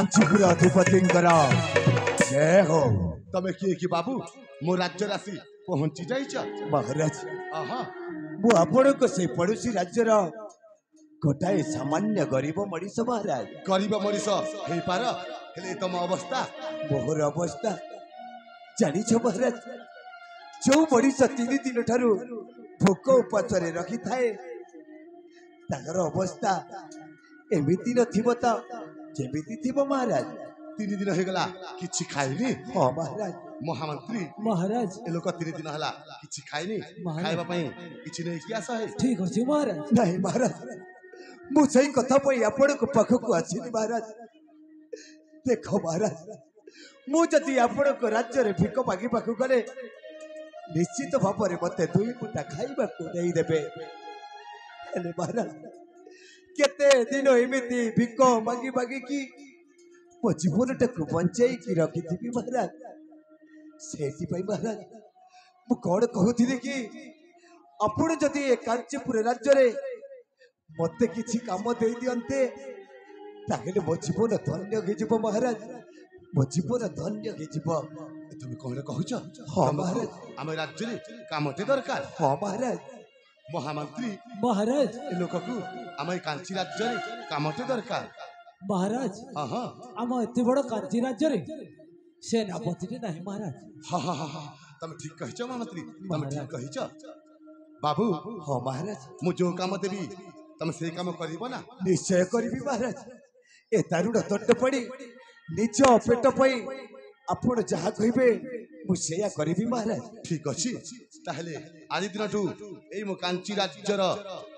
कांचीपुर अधिपतिंकर जय हो। तमे किए कि बाबू मो राज्य राशि पहुंची जाइछ महाराज आहा मु आपण को से पड़ोसी राज्यर गोटाए सामान्य गरीब मनीष महाराज। गरीब मनीष हे पार हेले तम अवस्था मोहर अवस्था जानी छ महाराज जो मनीष 3 दिन ठारू भोक उपास रखी थाए ताकर अवस्था एमिति नथिबो त जेमिति थिबो महाराज। 3 दिन हो गला किछि खाइनी हाँ महाराज। महामंत्री महाराज ए लोक 3 दिन हला किछि खाइनी खाइबा पई किछि नै किया सहे ठीक अछि महाराज। नहीं महाराज मु सही कथा पई आपण को पाख को आछिनी महाराज। देखो महाराज मु जदि आपण को राज्य रे भिक मागी पाखु गले निश्चित भाव रे मते 2 मुठा खाइबा को देई देबे। हेले महाराज केते दिन एमिति भिक मागी मागी की मो जीवन टाकू बंचाई की रखी थी महाराज। सेठी पई महाराज मु कोड कहूथिली कि आपण जदि ए कांचीपुर राज्य रे मते किछि काम दे दियंते ताहेले मो जीवन धन्य हे जीव महाराज। मो जीवन धन्य हे जीव। तमे कोन कहूछ हाँ महाराज। हम राज्य रे कामटे दरकार हाँ महाराज। महामंत्री महाराज ए लोक को हम कांची राज्य रे कामटे दरकार महाराज आहा आम एते बड़ कांची राज्य रे सेनापति नाही महाराज। हा हा हा तमे ठीक कहिछ महामंत्री तमे ठीक कहिछ बाबू हाँ महाराज। मु जो काम देबी तमे से काम करिबो ना निश्चय करिबी महाराज। ए दारुण दंड पड़ी निज पेट पई आपण जहा कहिबे मु सेया करिबी महाराज। ठीक अछि ताहले आज दिनठू एई मो कांची राज्यर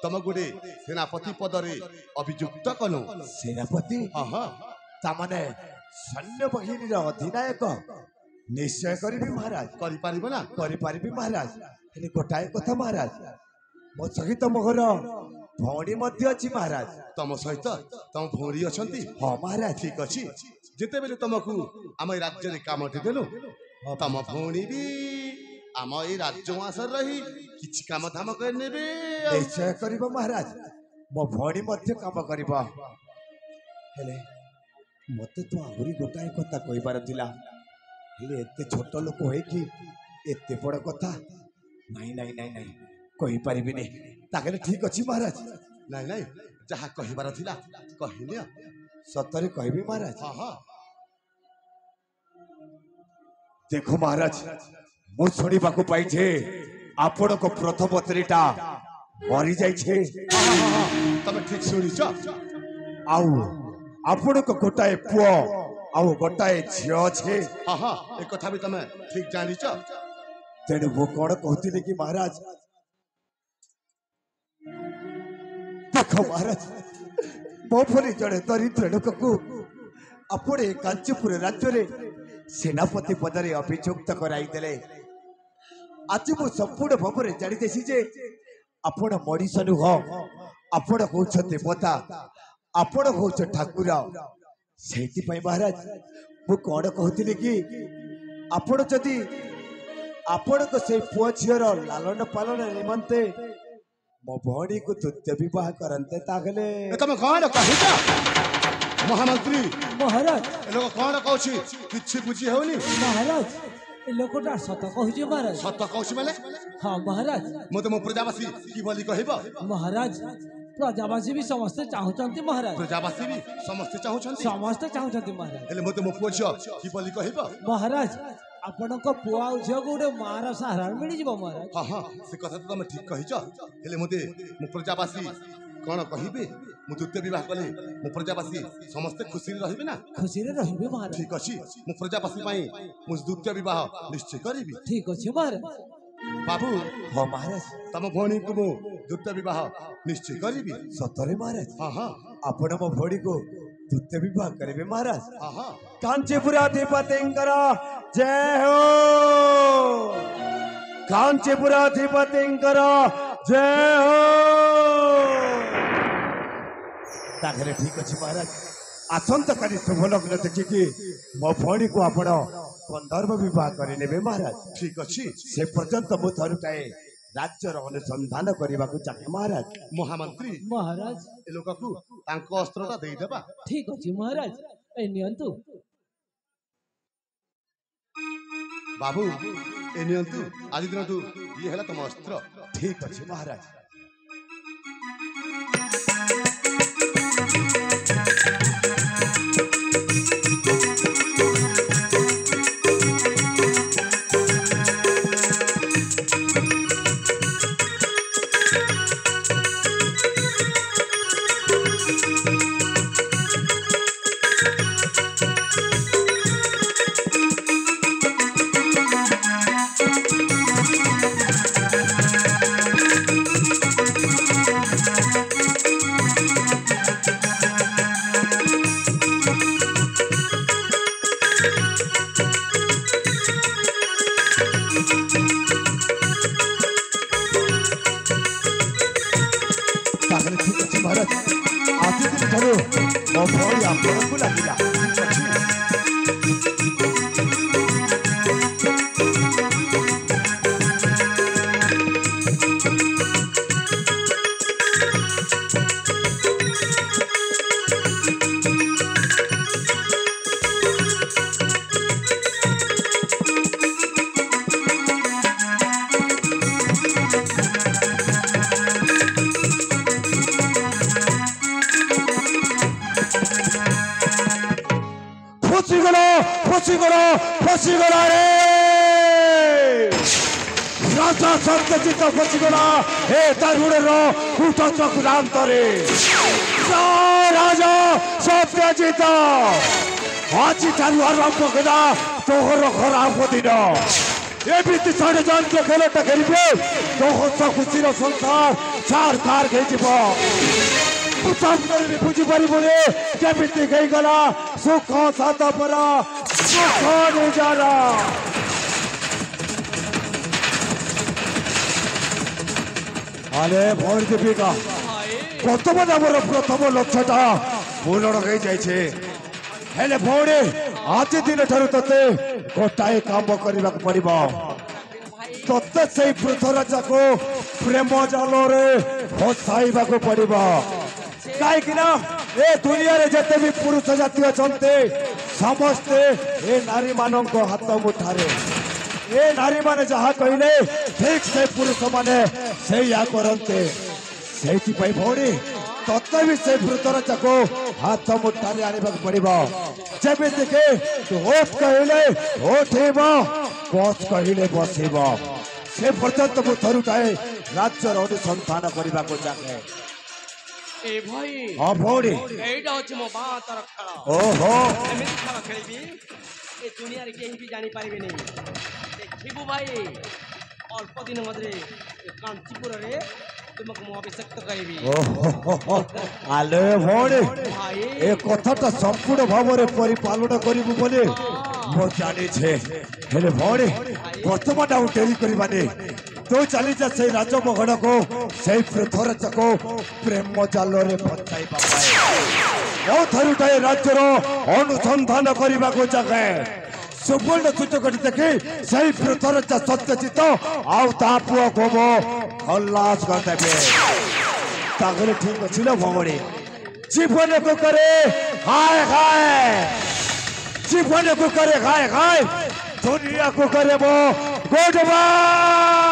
तम गुडे सेनापति पद रे अभियुक्त कलो सेनापति आहा तामाने सैन्य बाहिनी रा अधिनायक निश्चय करिबी महाराज। करि पारिबो ना करि पारिबी महाराज। हेले गोटाए कथा महाराज मो सहित मोहर भौणी मध्य अछि महाराज। तम सहित तम भौरी अछंती हाँ महाराज। ठीक अछि जेते बेले तमकू आम राज्य रे कामटे देलो तम भौणी भी आम ए राज्य आसर रही किछि काम धाम कर नेबे निश्चय करिबो महाराज। मो भौणी मध्य काम करिबो। हेले मते तो आहुरी गोटाए कथा कहिबार थिला हेले एते छोट लोक होई कि एते बड़ कथा नहीं नहीं नहीं नहीं कहि परिबिनी। ताकले ठीक अछि महाराज। नहीं नहीं जहा कहिबार थिला कहिने सतरे कहबी महाराज। हां हां देखो महाराज मु शुणा पाई छे आपण को प्रथम पत्रीटा मरी जाई छे। तमे ठीक सुनिछ आउ आपण को गोटाए पुओ आउ गोटाए झियो छे। हां हां ए कथा भी तमे ठीक जानिछ तेणु वो कौन कहते कि महाराज देखो महाराज मो भली जड़े दरिद्र लोक को अपने कांचीपुर राज्य रे सेनापति पदरे अभियुक्त कराई देले। आज मु संपूर्ण भाव में जानी देसी जे आपण मनीष नुह आपण होछ देवता आपण होछ ठाकुर। सेति पई महाराज मु कौन कहते कि आपण जदि आपण को से पुआ झीर लालन पालन निमंते मो भौणी को तुत्य विवाह करंते तागले तमे कोन कहिछ महामंत्री महाराज ए लोग कोन कहछि किछि बुझी होनी महाराज ए लोकटा सत कहूचे महाराज। सत कहछि माने हाँ महाराज मते मो प्रजावासी की बोली कहबो महाराज प्रजावासी भी समस्त चाहुचंती महाराज। प्रजावासी भी समस्त चाहुचंती समस्त चाहुचंती महाराज। हेले मते मो पुओ की बोली कहबो महाराज आपण को पुआ झियो गोटे मार सहारा मिल जीव महाराज। हां हां से कथा तो तमे ठीक कहिछ हेले मते मो प्रजावासी कोन कहिबे मु द्वितीय विवाह कले मो प्रजावासी समस्त खुशी रहबे ना खुशी रे रहबे महाराज। ठीक अछि मो प्रजावासी पई मु द्वितीय विवाह निश्चय करिबी। ठीक अछि महाराज। बाबू हाँ महाराज तम भौणी को मु द्वितीय विवाह निश्चय करिबी। सतरे महाराज हां हां आपण मो भौणी को तुत्य विवाह करेबे महाराज। हां हां कांचीपुर अधिपतिंकर जय हो। कांचीपुर अधिपतिंकर जय हो। ताघरे ठीक अछि महाराज। आसंत काली शुभ लग्न देखिकी मो भौणी को आपण गंधर्व विवाह करे नेबे महाराज। ठीक अछि से पर्यंत मु थरुटाए राज्यर अनुसंधान करने को चाहे महाराज। महामंत्री महाराज ए लोक को तांको अस्त्रटा देई देबा। ठीक अछि महाराज এই নিয়ন্তু ବାବୁ ଏ ନିଅନ୍ତୁ ଆଜି ଦିନଠୁ ଇଏ ହେଲା ତମ ଅସ୍ତ୍ର। ଠିକ ଅଛି ମହାରାଜ। ତାହେଲେ ଠିକ ଅଛି ମହାରାଜ। ଆଜି ଦିନ ଠାରୁ ମୋ ଭଳି ଆପଣଙ୍କୁ ଲାଗିଲା। ଠିକ ଅଛି। फसिगला रे राजा सत्यजित फसिगला हे दारुणर कूट चक्रांतरे। राजा सत्यजित आज ठारू आरंभ कला तोहर खराब दिन। एमती षड्यंत्र खेलटा खेलिबे तो हस खुशीर संसार चार तार खेजिब। बुझीपारे केमी गला सुख सात पर सुख निजारा। अरे भोर दीपिका बर्तमान आमर प्रथम लक्ष्यटा पूरण हो जाए। हेले भौणी आज दिन ठार ते गोटाए काम करने पड़ो। तत्ते से पृथ्वीराजा को प्रेम जाल फसाइबा पड़ो। कहीं ए दुनिया रे जते भी पुरुष जाति अच्छा समस्ते ए नारी मान हाथ मुठारे। ए नारी माने जहा कहले ठीक से पुरुष माने से करते। से भौणी तत्ते भी से पृथ्वीराजा को हाथ मुठारे आने पड़ो। जमी के ओठ कहले ओठेब बस कहले बसब से पर्यंत मु थरुटाए राज्यर अनुसंधान करने को चाहे। ए भाई हाँ भौणी एटा होची मो बातर खेल। ओहो एमिति खेल खेलिबी ए दुनिया रे केही भी जानि पारिबे नै। देखिबु भाई अल्प दिन मधे कांचीपुर रे तुमको मो अभिषेक करिबी। ओहो आले भौणी भाई ए कथाटा संपूर्ण भाव में परिपालन करिबु बोले मो जानि छे। हेले भौणी वर्तमान आउ डेरी करबानी तो चली जा से राजमहल को से पृथ्वीराज को प्रेम जाल रे फसाई पाए। ओ थरुटाए राज्यर अनुसंधान करने को चाहे। सुवर्ण सूचक देखी से पृथ्वीराज सत्यजित आउ ता पुओ को खल्लास कर देबे। तागले ठीक अछि न भौणी जीवन को करे हाय हाय जीवन को करे हाय हाय दुनिया को करे वो गुड बाय।